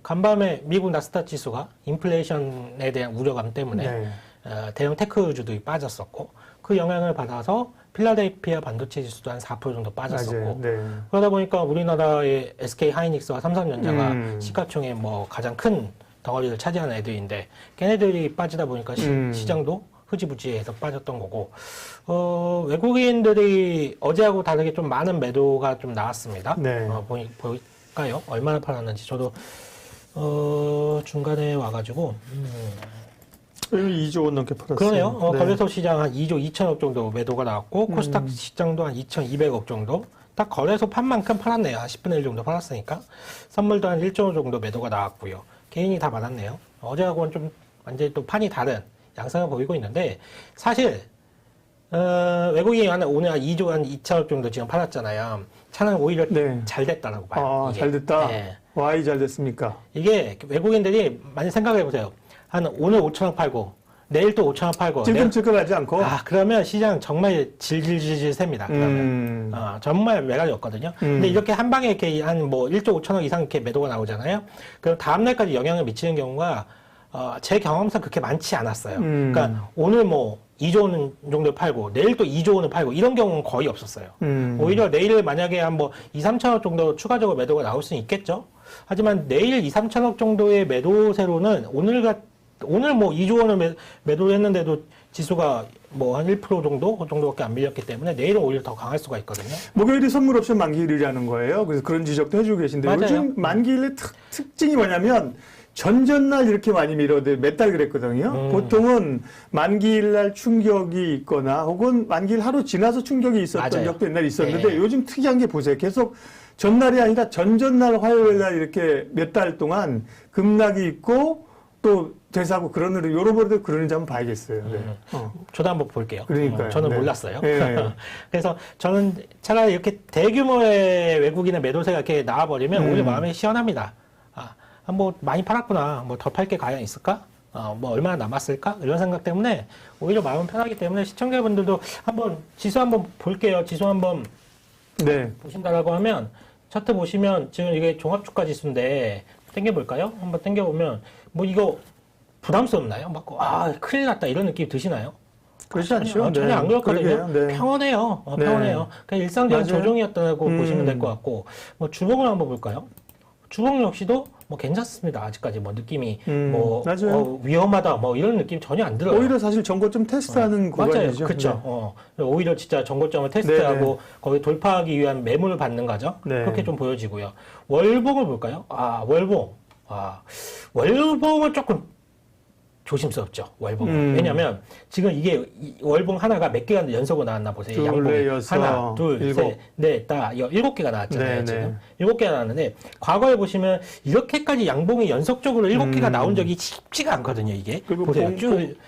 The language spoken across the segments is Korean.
간밤에 미국 나스닥 지수가 인플레이션에 대한 우려감 때문에 네. 대형 테크주들이 빠졌었고 그 영향을 받아서 필라델피아 반도체 지수도 한 4% 정도 빠졌었고 네. 그러다 보니까 우리나라의 SK 하이닉스와 삼성전자가 시가총의 뭐 가장 큰 덩어리를 차지하는 애들인데 걔네들이 빠지다 보니까 시장도 흐지부지해서 빠졌던 거고 외국인들이 어제하고 다르게 좀 많은 매도가 좀 나왔습니다. 네. 볼까요? 얼마나 팔았는지 저도 중간에 와가지고 2조 원 넘게 팔았어요. 그러네요. 네. 거래소 시장 한 2조 2천억 정도 매도가 나왔고 코스닥 시장도 한 2,200억 정도 딱 거래소 판 만큼 팔았네요. 한 10분의 1 정도 팔았으니까 선물도 한 1조 정도 매도가 나왔고요. 개인이 다 받았네요. 어제하고는 좀 완전히 또 판이 다른 양상을 보이고 있는데 사실 외국인이 오늘 한 2조 한 2천억 정도 지금 팔았잖아요. 차는 오히려 네. 잘 됐다라고 봐요. 아, 이게. 잘 됐다. 네. 와이 잘 됐습니까? 이게 외국인들이 많이 생각해 보세요. 한 오늘 5천억 팔고 내일 또 5천억 팔고 찔끔찔끔하지 않고. 그러면 시장 정말 질질질질 셉니다. 그러면 정말 매각이 없거든요. 근데 이렇게 한 방에 이렇게 한 뭐 1조 5천억 이상 이렇게 매도가 나오잖아요. 그럼 다음 날까지 영향을 미치는 경우가 제 경험상 그렇게 많지 않았어요. 그러니까 오늘 뭐 2조 원 정도 팔고 내일 또 2조 원을 팔고 이런 경우는 거의 없었어요. 오히려 내일 만약에 한 뭐 2, 3천억 정도 추가적으로 매도가 나올 수는 있겠죠. 하지만 내일 2, 3천억 정도의 매도세로는 오늘 뭐 2조 원을 매도를 했는데도 지수가 뭐 한 1% 정도? 그 정도밖에 안 밀렸기 때문에 내일은 오히려 더 강할 수가 있거든요. 목요일이 선물 옵션 만기일이라는 거예요. 그래서 그런 지적도 해주고 계신데 맞아요. 요즘 만기일의 특징이 뭐냐면 전전날 이렇게 많이 밀어도 몇 달 그랬거든요. 보통은 만기일날 충격이 있거나 혹은 만기일 하루 지나서 충격이 있었던 맞아요. 적도 옛날에 있었는데 네. 요즘 특이한 게 보세요. 계속 전날이 아니라 전전날 화요일날 이렇게 몇 달 동안 급락이 있고 또 되사고 그런 요런 버릇 그러는지 한번 봐야겠어요. 네. 저도 한번 볼게요. 그러니까요. 저는 네. 몰랐어요. 네. 그래서 저는 차라리 이렇게 대규모의 외국인의 매도세가 이렇게 나와버리면 오히려 마음이 시원합니다. 뭐 많이 팔았구나. 뭐 더 팔 게 과연 있을까? 뭐 얼마나 남았을까? 이런 생각 때문에 오히려 마음은 편하기 때문에 시청자분들도 한번 지수 한번 볼게요. 지수 한번 네. 보신다라고 하면 차트 보시면 지금 이게 종합주가 지수인데 당겨볼까요? 한번 당겨보면 뭐 이거 부담스럽나요? 막 큰일 났다 이런 느낌 드시나요? 그렇지 않죠. 전혀 안 그렇거든요. 그러게요. 네. 평온해요. 네. 평온해요. 그냥 일상적인 맞아요. 조정이었다고 보시면 될 것 같고 뭐 주봉을 한번 볼까요? 주봉 역시도 뭐 괜찮습니다. 아직까지 뭐 느낌이 뭐 위험하다 뭐 이런 느낌 전혀 안 들어요. 오히려 사실 정고점 테스트하는 구간이죠. 맞아요. 그렇죠. 오히려 진짜 정고점을 테스트하고 네네. 거기 돌파하기 위한 매물을 받는 거죠. 네. 그렇게 좀 보여지고요. 월봉을 볼까요? 월봉. 월봉은 조금 조심스럽죠. 월봉은. 왜냐면 지금 이게 월봉 하나가 몇 개가 연속으로 나왔나 보세요. 둘, 양봉이. 넷, 여섯, 하나, 둘, 일곱. 셋, 넷, 다 7개가 나왔잖아요. 네, 지금. 네. 7개가 나왔는데 과거에 보시면 이렇게까지 양봉이 연속적으로 7개가 나온 적이 쉽지가 않거든요. 이게. 그리고 보세요.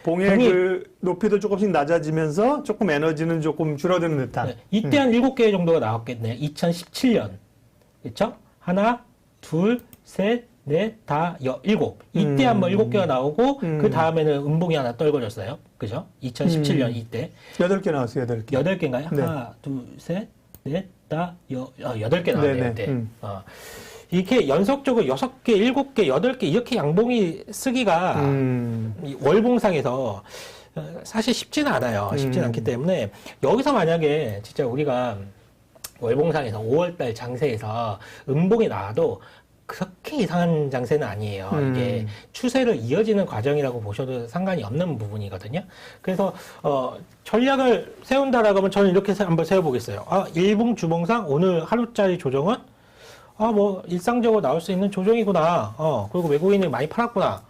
봉의 그 높이도 조금씩 낮아지면서 조금 에너지는 조금 줄어드는 듯한. 네, 이때 한 7개 정도가 나왔겠네요. 2017년. 그렇죠? 하나, 둘, 셋, 넷, 다, 7. 이때 한번 7개가 나오고 그 다음에는 음봉이 하나 떨궈졌어요. 그죠? 2017년 이때. 8개 나왔어요, 8개. 8개인가요? 네. 하나, 둘, 셋, 넷, 다, 8개 나왔네요. 네네. 이때. 이렇게 연속적으로 6개, 7개, 8개 이렇게 양봉이 쓰기가 이 월봉상에서 사실 쉽지는 않아요. 쉽지는 않기 때문에 여기서 만약에 진짜 우리가 월봉상에서 5월달 장세에서 음봉이 나와도 그렇게 이상한 장세는 아니에요. 이게 추세를 이어지는 과정이라고 보셔도 상관이 없는 부분이거든요. 그래서 전략을 세운다라고 하면 저는 이렇게 한번 세워보겠어요. 일봉 주봉상 오늘 하루짜리 조정은 뭐 일상적으로 나올 수 있는 조정이구나. 그리고 외국인이 많이 팔았구나.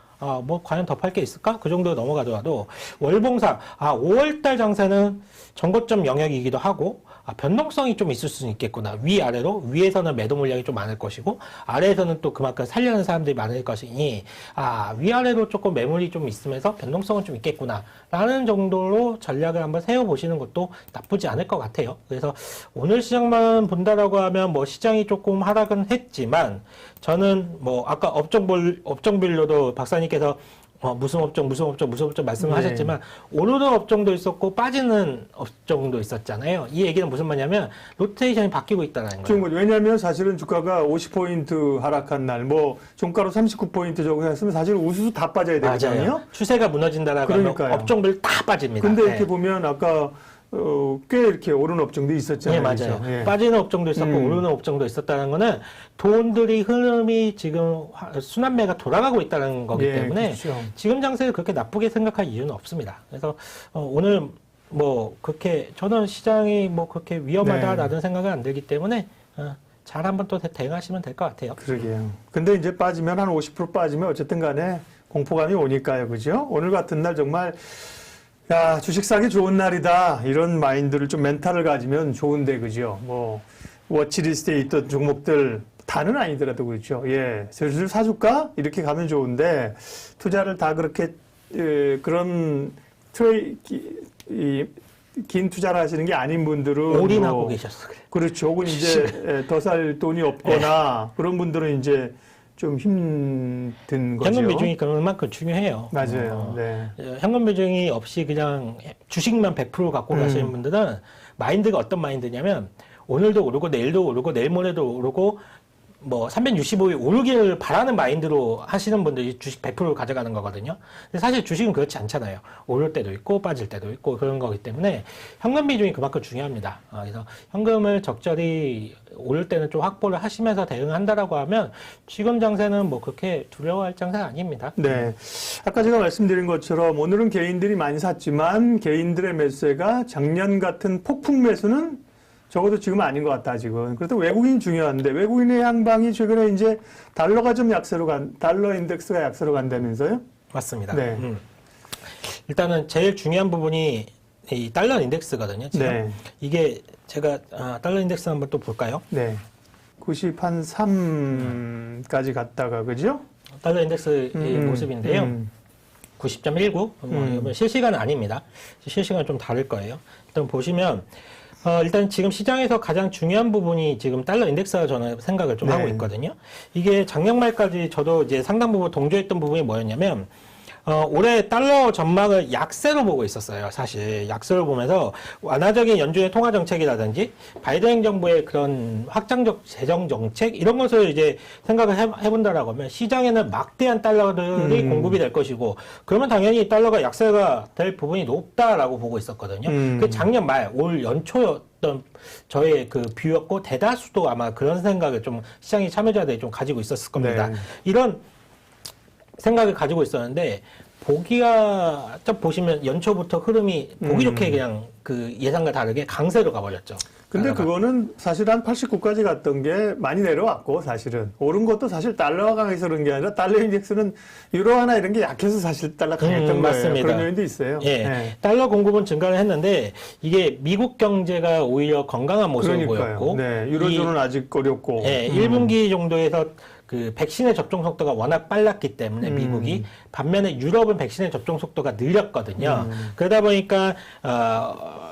뭐 과연 더 팔 게 있을까? 그 정도 넘어가더라도 월봉상 5월달 장세는 정고점 영역이기도 하고 변동성이 좀 있을 수는 있겠구나. 위아래로 위에서는 매도 물량이 좀 많을 것이고 아래에서는 또 그만큼 살려는 사람들이 많을 것이니 위아래로 조금 매물이 좀 있으면서 변동성은 좀 있겠구나 라는 정도로 전략을 한번 세워보시는 것도 나쁘지 않을 것 같아요. 그래서 오늘 시장만 본다라고 하면 뭐 시장이 조금 하락은 했지만 저는 뭐 아까 업종별로도 박사님께서 무슨 업종 말씀을 네. 하셨지만 오르는 업종도 있었고 빠지는 업종도 있었잖아요. 이 얘기는 무슨 말이냐면 로테이션이 바뀌고 있다는 거예요. 왜냐하면 사실은 주가가 50포인트 하락한 날, 뭐 종가로 39포인트 정도 했으면 사실 우수수 다 빠져야 되거든요. 맞아요. 추세가 무너진다라고 하면 그러니까요. 업종별 다 빠집니다. 근데 네. 이렇게 보면 아까 꽤 이렇게 오르는 업종도 있었잖아요. 네, 맞아요. 그렇죠? 예. 빠지는 업종도 있었고 오르는 업종도 있었다는 거는 돈들이 흐름이 지금 순환매가 돌아가고 있다는 거기 예, 때문에 그렇죠. 지금 장세를 그렇게 나쁘게 생각할 이유는 없습니다. 그래서 오늘 뭐 그렇게 저는 시장이 뭐 그렇게 위험하다라는 생각은 안 들기 때문에 잘 한번 또 대응하시면 될 것 같아요. 그러게요. 근데 이제 빠지면 한 50% 빠지면 어쨌든 간에 공포감이 오니까요. 그죠? 오늘 같은 날 정말 야, 주식 사기 좋은 날이다. 이런 마인드를 좀 멘탈을 가지면 좋은데, 그죠? 뭐, 워치리스트에 있던 종목들, 다는 아니더라도 그렇죠. 예, 슬슬 사줄까? 이렇게 가면 좋은데, 투자를 다 그렇게, 그런, 긴 투자를 하시는 게 아닌 분들은. 올인하고 뭐, 계셨어. 그래. 그렇죠. 혹은 이제 더 살 돈이 없거나, 그런 분들은 이제 좀 힘든 거죠. 현금 비중이 그만큼 중요해요. 맞아요. 네. 현금 비중이 없이 그냥 주식만 100% 갖고 가시는 분들은 마인드가 어떤 마인드냐면 오늘도 오르고 내일도 오르고 내일 모레도 오르고 뭐 365일 오르기를 바라는 마인드로 하시는 분들이 주식 100% 가져가는 거거든요. 근데 사실 주식은 그렇지 않잖아요. 오를 때도 있고 빠질 때도 있고 그런 거기 때문에 현금 비중이 그만큼 중요합니다. 그래서 현금을 적절히 오를 때는 좀 확보를 하시면서 대응한다라고 하면 지금 장세는 뭐 그렇게 두려워할 장세가 아닙니다. 네. 아까 제가 말씀드린 것처럼 오늘은 개인들이 많이 샀지만 개인들의 매수세가 작년 같은 폭풍 매수는 적어도 지금 아닌 것 같다, 지금. 그래도 외국인 중요한데, 외국인의 향방이 최근에 이제 달러가 좀 달러 인덱스가 약세로 간다면서요? 맞습니다. 네. 일단은 제일 중요한 부분이 이 달러 인덱스거든요. 지금. 네. 이게 제가 달러 인덱스 한번 또 볼까요? 네. 93까지 갔다가, 그죠? 달러 인덱스의 모습인데요. 90.19. 실시간은 아닙니다. 실시간은 좀 다를 거예요. 일단 보시면 일단 지금 시장에서 가장 중요한 부분이 지금 달러 인덱스라 저는 생각을 좀 하고 있거든요. 이게 작년 말까지 저도 이제 상당 부분 동조했던 부분이 뭐였냐면 올해 달러 전망을 약세로 보고 있었어요. 사실 약세로 보면서 완화적인 연준의 통화 정책이라든지 바이든 정부의 그런 확장적 재정 정책 이런 것을 이제 생각을 해본다라고 하면 시장에는 막대한 달러들이 공급이 될 것이고 그러면 당연히 달러가 약세가 될 부분이 높다라고 보고 있었거든요. 그 작년 말 올 연초였던 저의 그 뷰였고 대다수도 아마 그런 생각을 좀 시장의 참여자들이 좀 가지고 있었을 겁니다. 네. 이런 생각을 가지고 있었는데 보기가 좀 보시면 연초부터 흐름이 보기 좋게 그냥 그 예상과 다르게 강세로 가버렸죠. 근데 달러가. 그거는 사실 한 89까지 갔던 게 많이 내려왔고 사실은 오른 것도 사실 달러가 강해서 그런 게 아니라 달러 인덱스는 유로 하나 이런 게 약해서 사실 달러 강했던 거예요. 맞습니다. 그런 요인도 있어요. 예, 네. 달러 공급은 증가를 했는데 이게 미국 경제가 오히려 건강한 모습을 그러니까요. 보였고 네, 유로존은 아직 어렵고. 예, 1분기 정도에서 그 백신의 접종 속도가 워낙 빨랐기 때문에 미국이 반면에 유럽은 백신의 접종 속도가 느렸거든요. 그러다 보니까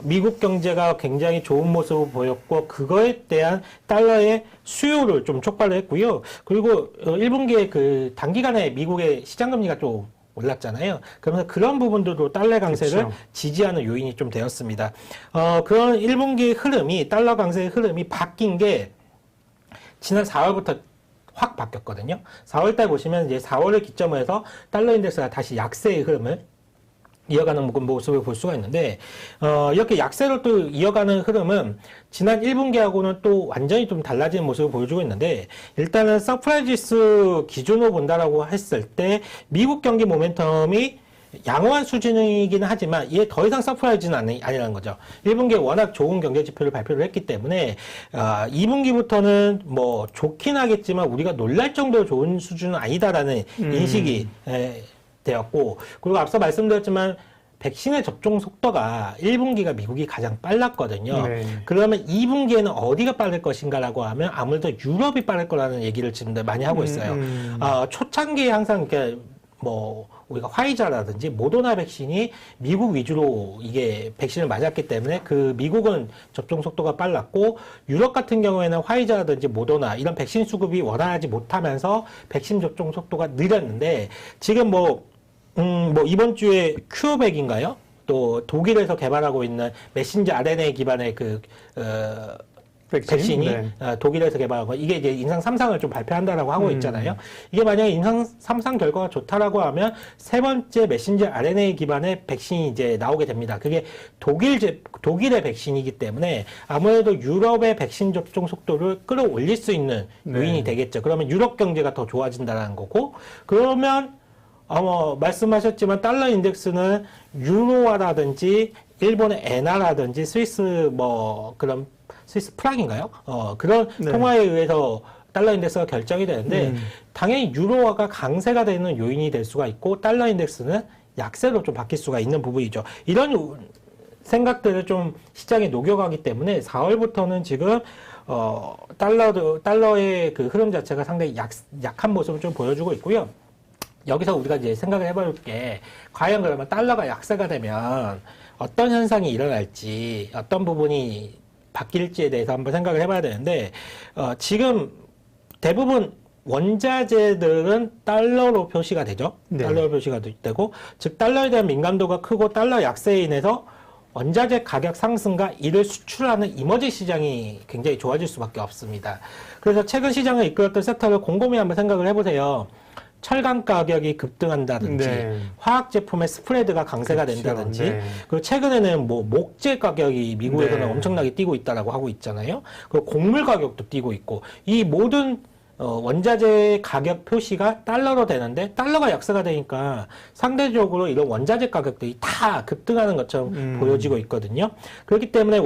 미국 경제가 굉장히 좋은 모습을 보였고 그거에 대한 달러의 수요를 좀 촉발을 했고요. 그리고 1분기에 그 단기간에 미국의 시장 금리가 좀 올랐잖아요. 그러면서 그런 부분들도 달러 강세를 그렇죠. 지지하는 요인이 좀 되었습니다. 그런 1분기 흐름이 달러 강세의 흐름이 바뀐 게 지난 4월부터 확 바뀌었거든요. 4월달 보시면 이제 4월을 기점으로 해서 달러 인덱스가 다시 약세의 흐름을 이어가는 모습을 볼 수가 있는데 이렇게 약세로 또 이어가는 흐름은 지난 1분기하고는 또 완전히 좀 달라진 모습을 보여주고 있는데 일단은 서프라이 지수 기준으로 본다라고 했을 때 미국 경기 모멘텀이 양호한 수준이긴 하지만 이게 더 이상 서프라이즈는 아니라는 거죠. 1분기에 워낙 좋은 경제 지표를 발표를 했기 때문에 2분기부터는 뭐 좋긴 하겠지만 우리가 놀랄 정도로 좋은 수준은 아니다라는 인식이 되었고 그리고 앞서 말씀드렸지만 백신의 접종 속도가 1분기가 미국이 가장 빨랐거든요. 네. 그러면 2분기에는 어디가 빠를 것인가라고 하면 아무래도 유럽이 빠를 거라는 얘기를 지금들 많이 하고 있어요. 초창기에 항상 이렇게 뭐 우리가 화이자라든지 모더나 백신이 미국 위주로 이게 백신을 맞았기 때문에 그 미국은 접종 속도가 빨랐고 유럽 같은 경우에는 화이자라든지 모더나 이런 백신 수급이 원활하지 못하면서 백신 접종 속도가 느렸는데 지금 뭐 뭐 이번 주에 큐어백인가요? 또 독일에서 개발하고 있는 메신저 RNA 기반의 백신이 네. 독일에서 개발한 거 이게 이제 임상 3상을 좀 발표한다라고 하고 있잖아요. 이게 만약에 임상 3상 결과가 좋다라고 하면 세 번째 메신저 RNA 기반의 백신이 이제 나오게 됩니다. 그게 독일의 백신이기 때문에 아무래도 유럽의 백신 접종 속도를 끌어올릴 수 있는 요인이 되겠죠. 그러면 유럽 경제가 더 좋아진다는 거고, 그러면 말씀하셨지만 달러 인덱스는 유로화라든지 일본의 엔화라든지 스위스 그런 스위스 프랑인가요? 그런 네. 통화에 의해서 달러 인덱스가 결정이 되는데 당연히 유로화가 강세가 되는 요인이 될 수가 있고 달러 인덱스는 약세로 좀 바뀔 수가 있는 부분이죠. 이런 생각들을 좀 시장에 녹여가기 때문에 4월부터는 지금 달러의 그 흐름 자체가 상당히 약한 모습을 좀 보여주고 있고요. 여기서 우리가 이제 생각을 해볼 게 과연 그러면 달러가 약세가 되면 어떤 현상이 일어날지 어떤 부분이 바뀔지에 대해서 한번 생각을 해봐야 되는데 지금 대부분 원자재들은 달러로 표시가 되죠. 네. 달러로 표시가 되고 즉 달러에 대한 민감도가 크고 달러 약세에 인해서 원자재 가격 상승과 이를 수출하는 이머지 시장이 굉장히 좋아질 수밖에 없습니다. 그래서 최근 시장을 이끌었던 섹터를 곰곰이 한번 생각을 해보세요. 철강 가격이 급등한다든지 네. 화학 제품의 스프레드가 강세가 그렇죠. 된다든지 네. 그리고 최근에는 목재 가격이 미국에서는 네. 엄청나게 뛰고 있다라고 하고 있잖아요. 그리고 곡물 가격도 뛰고 있고 이 모든 원자재 가격 표시가 달러로 되는데 달러가 약세가 되니까 상대적으로 이런 원자재 가격들이 다 급등하는 것처럼 보여지고 있거든요. 그렇기 때문에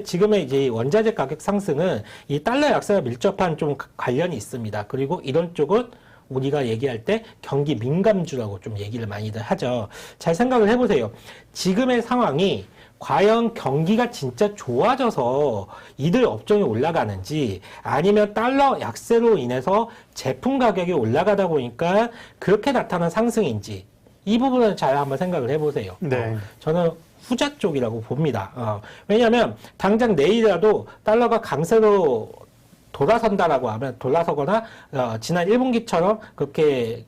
지금의 이제 원자재 가격 상승은 이 달러 약세와 밀접한 좀 관련이 있습니다. 그리고 이런 쪽은 우리가 얘기할 때 경기 민감주라고 좀 얘기를 많이들 하죠. 잘 생각을 해보세요. 지금의 상황이 과연 경기가 진짜 좋아져서 이들 업종이 올라가는지 아니면 달러 약세로 인해서 제품 가격이 올라가다 보니까 그렇게 나타난 상승인지 이 부분을 잘 한번 생각을 해보세요. 네. 저는 후자 쪽이라고 봅니다. 왜냐하면 당장 내일이라도 달러가 강세로 돌아선다라고 하면 돌아서거나 지난 1분기처럼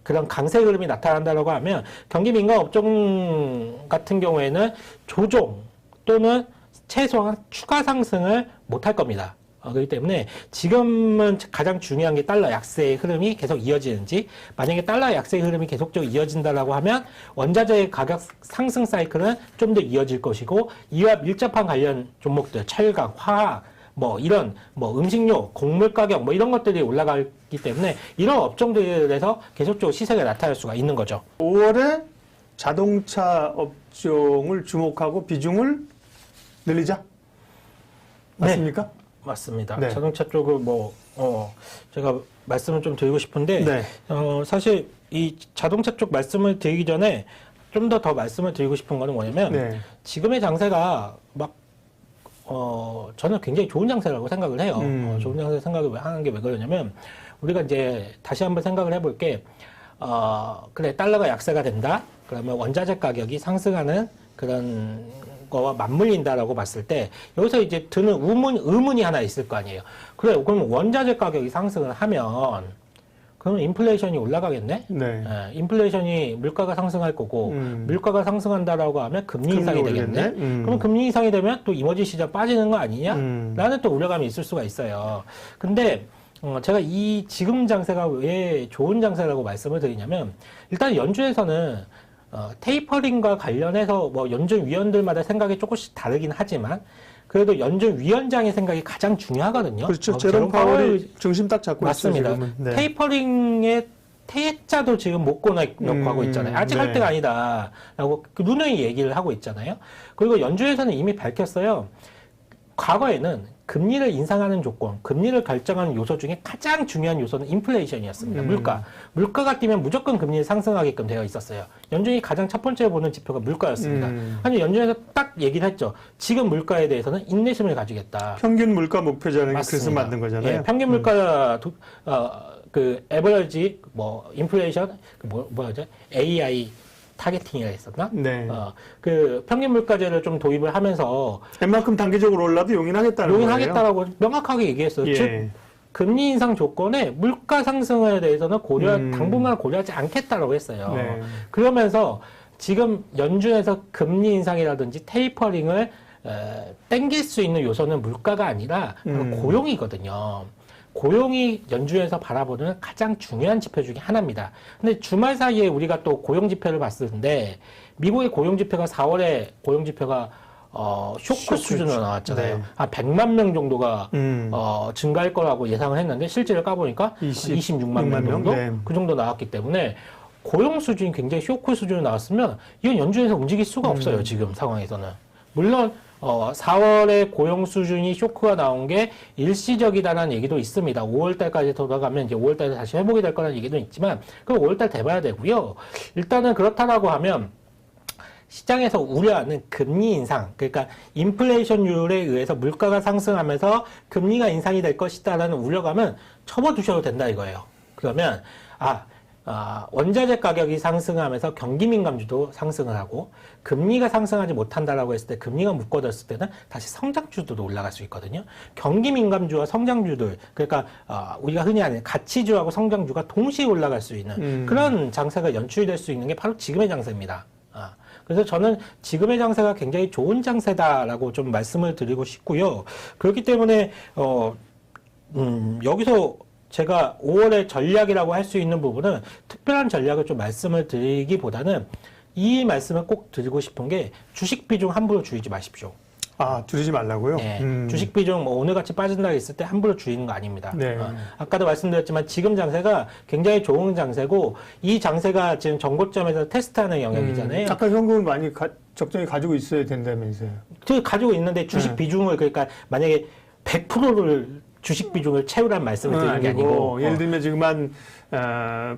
그런 강세 흐름이 나타난다라고 하면 경기 민감 업종 같은 경우에는 조정 또는 최소한 추가 상승을 못할 겁니다. 그렇기 때문에 지금은 가장 중요한 게 달러 약세의 흐름이 계속 이어지는지, 만약에 달러 약세의 흐름이 계속적으로 이어진다라고 하면 원자재의 가격 상승 사이클은 좀 더 이어질 것이고, 이와 밀접한 관련 종목들 철강, 화학 이런 음식료, 곡물 가격 이런 것들이 올라가기 때문에 이런 업종들에서 계속적으로 시세가 나타날 수가 있는 거죠. 5월에 자동차 업종을 주목하고 비중을 늘리자. 맞습니까? 네, 맞습니다. 네. 자동차 쪽을 제가 말씀을 좀 드리고 싶은데 네. 사실 이 자동차 쪽 말씀을 드리기 전에 좀 더 말씀을 드리고 싶은 거는 뭐냐면 네. 지금의 장세가 저는 굉장히 좋은 장세라고 생각을 해요. 좋은 장세 생각을 하는 게 왜 그러냐면, 우리가 이제 다시 한번 생각을 해볼 게, 그래, 달러가 약세가 된다? 그러면 원자재 가격이 상승하는 그런 거와 맞물린다라고 봤을 때, 여기서 이제 드는 의문이 하나 있을 거 아니에요. 그래, 그럼 원자재 가격이 상승을 하면, 그러면 인플레이션이 올라가겠네? 네. 인플레이션이 물가가 상승할 거고, 물가가 상승한다라고 하면 금리 인상이 되겠네? 오르겠네? 그럼 금리 인상이 되면 또 이머지 시장 빠지는 거 아니냐? 라는 또 우려감이 있을 수가 있어요. 근데, 제가 이 지금 장세가 왜 좋은 장세라고 말씀을 드리냐면, 일단 연준에서는, 테이퍼링과 관련해서 연준 위원들마다 생각이 조금씩 다르긴 하지만, 그래도 연준 위원장의 생각이 가장 중요하거든요. 그렇죠. 제롬 파월이 중심 딱 잡고 맞습니다. 있어요. 지금은. 네. 테이퍼링의 퇴짜도 지금 못 꺼내놓고 하고 있잖아요. 아직 할 네. 때가 아니다. 라고 누누이 얘기를 하고 있잖아요. 그리고 연준에서는 이미 밝혔어요. 과거에는 금리를 인상하는 조건, 금리를 결정하는 요소 중에 가장 중요한 요소는 인플레이션이었습니다. 물가가 뛰면 무조건 금리를 상승하게끔 되어 있었어요. 연준이 가장 첫 번째로 보는 지표가 물가였습니다. 아니, 연준에서 딱 얘기를 했죠. 지금 물가에 대해서는 인내심을 가지겠다. 평균 물가 목표자는 그래서 맞습니다. 만든 거잖아요. 예, 평균 물가 에버리지 인플레이션 뭐죠? AI 타겟팅이라 했었나? 네. 평균 물가제를 좀 도입을 하면서 웬만큼 단기적으로 올라도 용인하겠다는 거예요. 용인하겠다라고 명확하게 얘기했어요. 예. 즉 금리 인상 조건에 물가 상승에 대해서는 당분간 고려하지 않겠다라고 했어요. 네. 그러면서 지금 연준에서 금리 인상이라든지 테이퍼링을 땡길 수 있는 요소는 물가가 아니라 바로 고용이거든요. 고용이 연준에서 바라보는 가장 중요한 지표 중에 하나입니다. 근데 주말 사이에 우리가 또 고용 지표를 봤었는데 미국의 고용 지표가 4월에 고용 지표가 쇼크 수준으로 나왔잖아요. 네. 한 100만 명 정도가 증가할 거라고 예상을 했는데 실제로 까보니까 26만 명 정도? 네. 그 정도 나왔기 때문에 고용 수준이 굉장히 쇼크 수준으로 나왔으면 이건 연준에서 움직일 수가 없어요. 지금 상황에서는. 물론 4월에 고용 수준이 쇼크가 나온 게 일시적이다라는 얘기도 있습니다. 5월 달까지 돌아가면 이제 5월 달에 다시 회복이 될 거라는 얘기도 있지만 그럼 5월 달 돼봐야 되고요. 일단은 그렇다라고 하면 시장에서 우려하는 금리 인상, 그러니까 인플레이션율에 의해서 물가가 상승하면서 금리가 인상이 될 것이다라는 우려감은 접어두셔도 된다 이거예요. 그러면 원자재 가격이 상승하면서 경기 민감주도 상승을 하고 금리가 상승하지 못한다라고 했을 때 금리가 묶어졌을 때는 다시 성장주도 올라갈 수 있거든요. 경기 민감주와 성장주들, 그러니까 우리가 흔히 아는 가치주하고 성장주가 동시에 올라갈 수 있는 그런 장세가 연출될 수 있는 게 바로 지금의 장세입니다. 그래서 저는 지금의 장세가 굉장히 좋은 장세다라고 좀 말씀을 드리고 싶고요. 그렇기 때문에 여기서 제가 5월의 전략이라고 할 수 있는 부분은 특별한 전략을 좀 말씀을 드리기보다는 이 말씀을 꼭 드리고 싶은 게 주식 비중 함부로 줄이지 마십시오. 줄이지 말라고요? 네, 주식 비중 오늘같이 빠진다 했을 때 함부로 줄이는 거 아닙니다. 네. 아까도 말씀드렸지만 지금 장세가 굉장히 좋은 장세고 이 장세가 지금 전고점에서 테스트하는 영역이잖아요. 아까 현금을 많이 적정히 가지고 있어야 된다면서요? 가지고 있는데 주식 비중을 그러니까 만약에 100%를 주식 비중을 채우란 말씀을 드리는 게 아니고 예를 들면 지금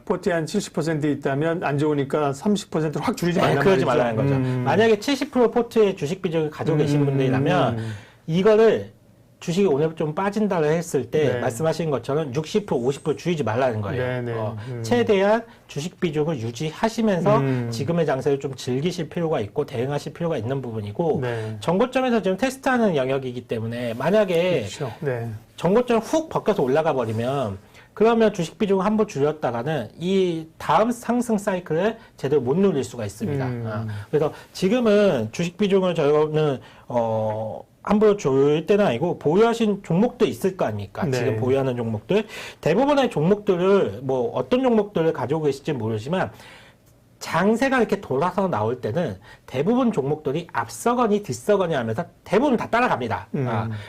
포트에 한 70% 있다면 안 좋으니까 30%를 확 줄이지 말라는 그러지 말이죠. 말라는 거죠. 만약에 70% 포트의 주식 비중을 가지고 계신 분들이라면 이거를 주식이 오늘 좀 빠진다고 했을 때 네. 말씀하신 것처럼 60%, 50% 줄이지 말라는 거예요. 네, 네. 최대한 주식 비중을 유지하시면서 지금의 장세를 좀 즐기실 필요가 있고 대응하실 필요가 있는 부분이고 네. 전고점에서 지금 테스트하는 영역이기 때문에 만약에 그렇죠. 네. 전고점 훅 벗겨서 올라가 버리면 그러면 주식 비중을 한번 줄였다가는 이 다음 상승 사이클을 제대로 못 누릴 수가 있습니다. 그래서 지금은 주식 비중을 저는 함부로 줄 때는 아니고 보유하신 종목도 있을 거 아닙니까? 네. 지금 보유하는 종목들 대부분의 종목들을 뭐 어떤 종목들을 가지고 계실지 모르지만 장세가 이렇게 돌아서 나올 때는 대부분 종목들이 앞서거니 뒤서거니 하면서 대부분 다 따라갑니다.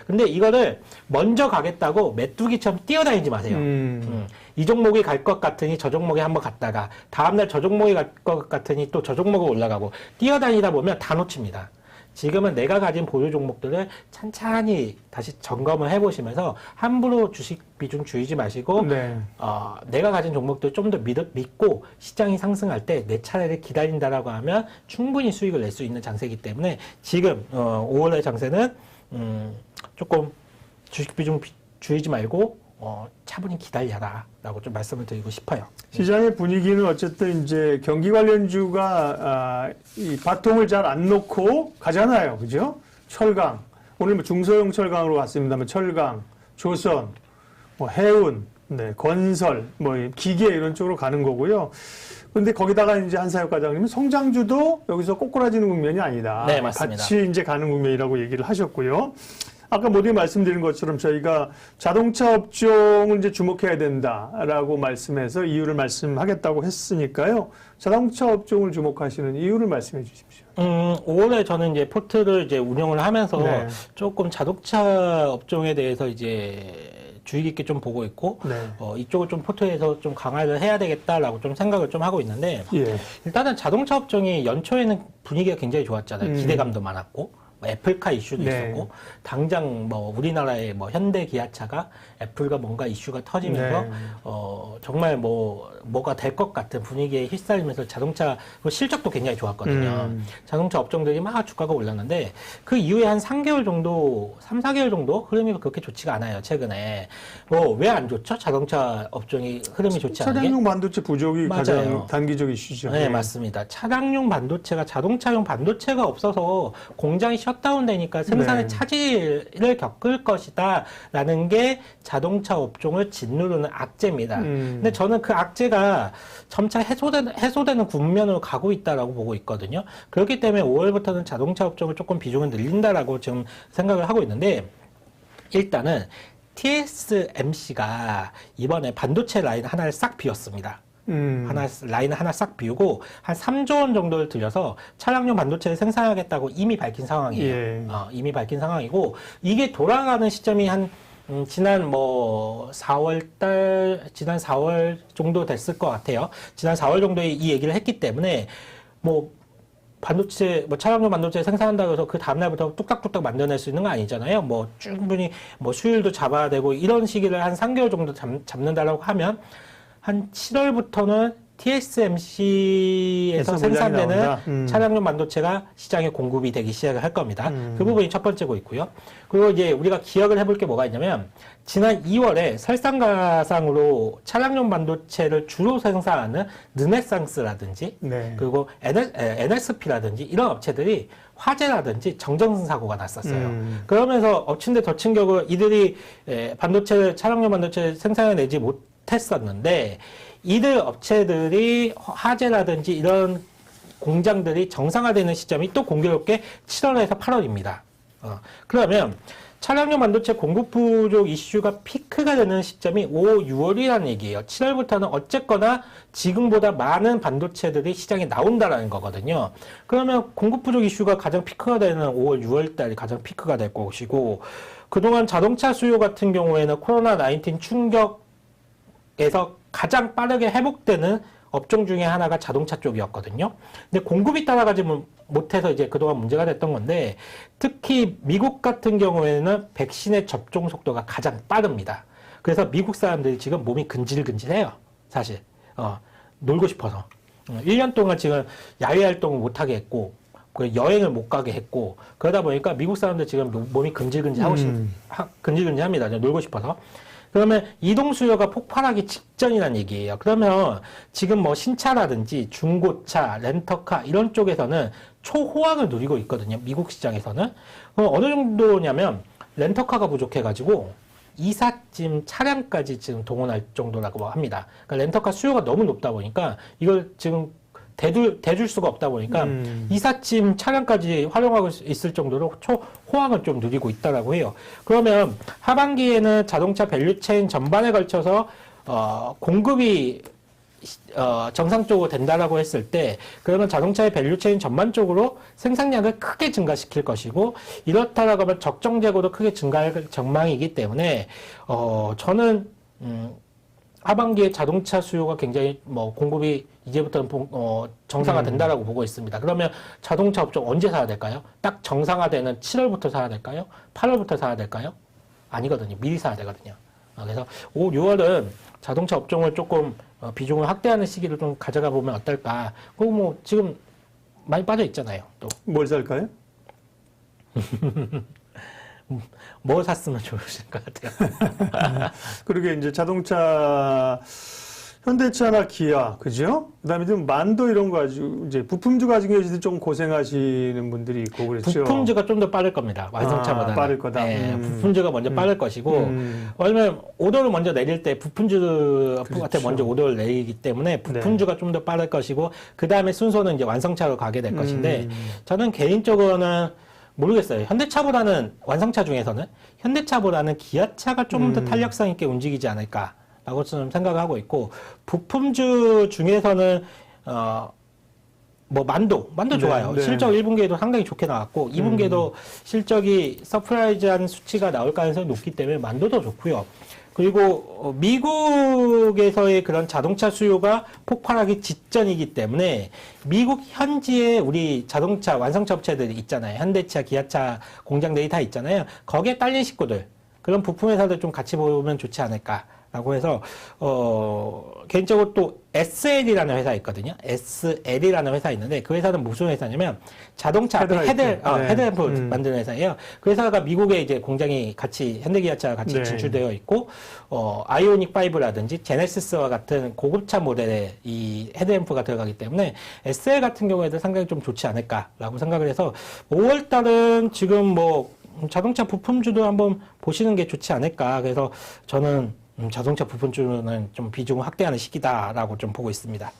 근데 이거를 먼저 가겠다고 메뚜기처럼 뛰어다니지 마세요. 이 종목이 갈 것 같으니 저 종목에 한번 갔다가 다음날 저 종목이 갈 것 같으니 또 저 종목을 올라가고 뛰어다니다 보면 다 놓칩니다. 지금은 내가 가진 보유 종목들을 찬찬히 다시 점검을 해보시면서 함부로 주식 비중 줄이지 마시고 네. 내가 가진 종목들 좀 더 믿고 시장이 상승할 때 내 차례를 기다린다라고 하면 충분히 수익을 낼 수 있는 장세이기 때문에 지금 5월의 장세는 조금 주식 비중 줄이지 말고 차분히 기다려라라고 좀 말씀을 드리고 싶어요. 시장의 분위기는 어쨌든 이제 경기 관련주가 이 바통을 잘 안 놓고 가잖아요, 그죠? 철강 오늘 뭐 중소형 철강으로 갔습니다만 철강, 조선, 뭐 해운, 네, 건설, 뭐 기계 이런 쪽으로 가는 거고요. 근데 거기다가 이제 한사혁 과장님은 성장주도 여기서 꼬꾸라지는 국면이 아니다. 네, 맞습니다. 같이 이제 가는 국면이라고 얘기를 하셨고요. 아까 모두에 말씀드린 것처럼 저희가 자동차 업종을 이제 주목해야 된다라고 말씀해서 이유를 말씀하겠다고 했으니까요. 자동차 업종을 주목하시는 이유를 말씀해 주십시오. 5월에 저는 이제 포트를 이제 운영을 하면서 네. 조금 자동차 업종에 대해서 이제 주의 깊게 좀 보고 있고, 네. 이쪽을 좀 포트에서 좀 강화를 해야 되겠다라고 좀 생각을 좀 하고 있는데, 예. 일단은 자동차 업종이 연초에는 분위기가 굉장히 좋았잖아요. 기대감도 많았고. 애플카 이슈도 네. 있었고 당장 뭐 우리나라의 뭐 현대 기아차가 애플과 뭔가 이슈가 터지면서 네. 정말 뭐가 될 것 같은 분위기에 휩싸이면서 자동차 실적도 굉장히 좋았거든요. 자동차 업종들이 막 주가가 올랐는데 그 이후에 한 3개월 정도, 3, 4개월 정도 흐름이 그렇게 좋지가 않아요. 최근에 왜 안 좋죠? 자동차 업종이 흐름이 좋지 않은 게? 차량용 반도체 부족이 맞아요. 가장 단기적 이슈죠. 네, 맞습니다. 차량용 반도체가 자동차용 반도체가 없어서 공장이 셧다운되니까 생산에 네. 차질을 겪을 것이다라는 게 자동차 업종을 짓누르는 악재입니다. 근데 저는 그 악재가 점차 해소되는 국면으로 가고 있다라고 보고 있거든요. 그렇기 때문에 5월부터는 자동차 업종을 조금 비중을 늘린다라고 지금 생각을 하고 있는데, 일단은 TSMC가 이번에 반도체 라인 하나를 싹 비웠습니다. 라인을 하나 싹 비우고 한 3조 원 정도를 들여서 차량용 반도체를 생산하겠다고 이미 밝힌 상황이에요. 예. 이미 밝힌 상황이고, 이게 돌아가는 시점이 한 지난 4월 지난 4월 정도 됐을 것 같아요. 지난 4월 정도에 이 얘기를 했기 때문에 반도체, 차량용 반도체 생산한다고 해서 그 다음날부터 뚝딱뚝딱 만들어낼 수 있는 거 아니잖아요. 충분히 수율도 잡아야 되고, 이런 시기를 한 3개월 정도 잡는다라고 하면, 한 7월부터는 TSMC에서 생산되는 차량용 반도체가 시장에 공급이 되기 시작을 할 겁니다. 그 부분이 첫 번째고 있고요. 그리고 이제 우리가 기억을 해볼 게 뭐가 있냐면, 지난 2월에 설상가상으로 차량용 반도체를 주로 생산하는 르네상스라든지, 네. 그리고 NXP라든지 이런 업체들이 화재라든지 정전 사고가 났었어요. 그러면서 엎친 데 덮친 격을 이들이 차량용 반도체 생산해내지 못했었는데, 이들 업체들이 화재라든지 이런 공장들이 정상화되는 시점이 또 공교롭게 7월에서 8월입니다. 그러면 차량용 반도체 공급 부족 이슈가 피크가 되는 시점이 5, 6월이라는 얘기예요. 7월부터는 어쨌거나 지금보다 많은 반도체들이 시장에 나온다라는 거거든요. 그러면 공급 부족 이슈가 가장 피크가 되는 5월, 6월 달이 가장 피크가 될 것이고, 그동안 자동차 수요 같은 경우에는 코로나19 충격에서 가장 빠르게 회복되는 업종 중에 하나가 자동차 쪽이었거든요. 근데 공급이 따라가지 못해서 이제 그동안 문제가 됐던 건데, 특히 미국 같은 경우에는 백신의 접종 속도가 가장 빠릅니다. 그래서 미국 사람들이 지금 몸이 근질근질해요. 사실. 놀고 싶어서. 1년 동안 지금 야외 활동을 못하게 했고, 여행을 못 가게 했고, 그러다 보니까 미국 사람들 지금 몸이 근질근질합니다. 놀고 싶어서. 그러면 이동 수요가 폭발하기 직전이라는 얘기예요. 그러면 지금 신차라든지 중고차, 렌터카 이런 쪽에서는 초호황을 누리고 있거든요. 미국 시장에서는. 어느 정도냐면 렌터카가 부족해가지고 이삿짐 차량까지 지금 동원할 정도라고 합니다. 그러니까 렌터카 수요가 너무 높다 보니까 이걸 지금 대줄 수가 없다 보니까 이삿짐 차량까지 활용하고 있을 정도로 초호황을 좀 누리고 있다라고 해요. 그러면 하반기에는 자동차 밸류체인 전반에 걸쳐서 공급이 정상적으로 된다라고 했을 때, 그러면 자동차의 밸류체인 전반적으로 생산량을 크게 증가시킬 것이고, 이렇다라고 하면 적정 재고도 크게 증가할 전망이기 때문에 저는 하반기에 자동차 수요가 굉장히 공급이 이제부터는 정상화 된다라고 보고 있습니다. 그러면 자동차 업종 언제 사야 될까요? 딱 정상화되는 7월부터 사야 될까요? 8월부터 사야 될까요? 아니거든요. 미리 사야 되거든요. 그래서 5, 6월은 자동차 업종을 조금 비중을 확대하는 시기를 좀 가져가 보면 어떨까? 그리고 지금 많이 빠져 있잖아요. 또 뭘 살까요? 뭐 샀으면 좋으실 것 같아요. 그러게 이제 자동차 현대차나 기아, 그죠? 그다음에 좀 만도 이런 거 가지고 이제 부품주 가지고 계시는 좀 고생하시는 분들이 있고 그렇죠. 부품주가 좀 더 빠를 겁니다. 완성차보다는. 빠를 거다. 네, 부품주가 먼저 빠를 것이고, 왜냐면 오더를 먼저 내릴 때 부품주한테 그렇죠. 먼저 오더를 내리기 때문에 부품주가 좀 더 빠를 것이고, 그 다음에 순서는 이제 완성차로 가게 될 것인데, 저는 개인적으로는 모르겠어요. 현대차보다는 완성차 중에서는 현대차보다는 기아차가 좀 더 탄력성 있게 움직이지 않을까. 라고 좀 생각을 하고 있고, 부품주 중에서는, 만도 좋아요. 네. 실적 1분기에도 상당히 좋게 나왔고, 2분기에도 실적이 서프라이즈한 수치가 나올 가능성이 높기 때문에 만도도 좋고요. 그리고 미국에서의 그런 자동차 수요가 폭발하기 직전이기 때문에 미국 현지에 우리 자동차 완성차 업체들이 있잖아요. 현대차, 기아차 공장들이 다 있잖아요. 거기에 딸린 식구들, 그런 부품 회사들 좀 같이 보면 좋지 않을까. 라고 해서, 개인적으로 또 SL이라는 회사 있거든요. SL이라는 회사 있는데 그 회사는 무슨 회사냐면 자동차 앞에 헤드램프 만드는 회사예요. 그 회사가 미국에 이제 공장이 같이 현대기아차와 같이 네. 진출되어 있고 아이오닉 5라든지 제네시스와 같은 고급차 모델에 이 헤드램프가 들어가기 때문에 SL 같은 경우에도 상당히 좀 좋지 않을까라고 생각을 해서 5월 달은 지금 뭐 자동차 부품주도 한번 보시는 게 좋지 않을까. 그래서 저는 자동차 부품주는 좀 비중을 확대하는 시기다라고 좀 보고 있습니다.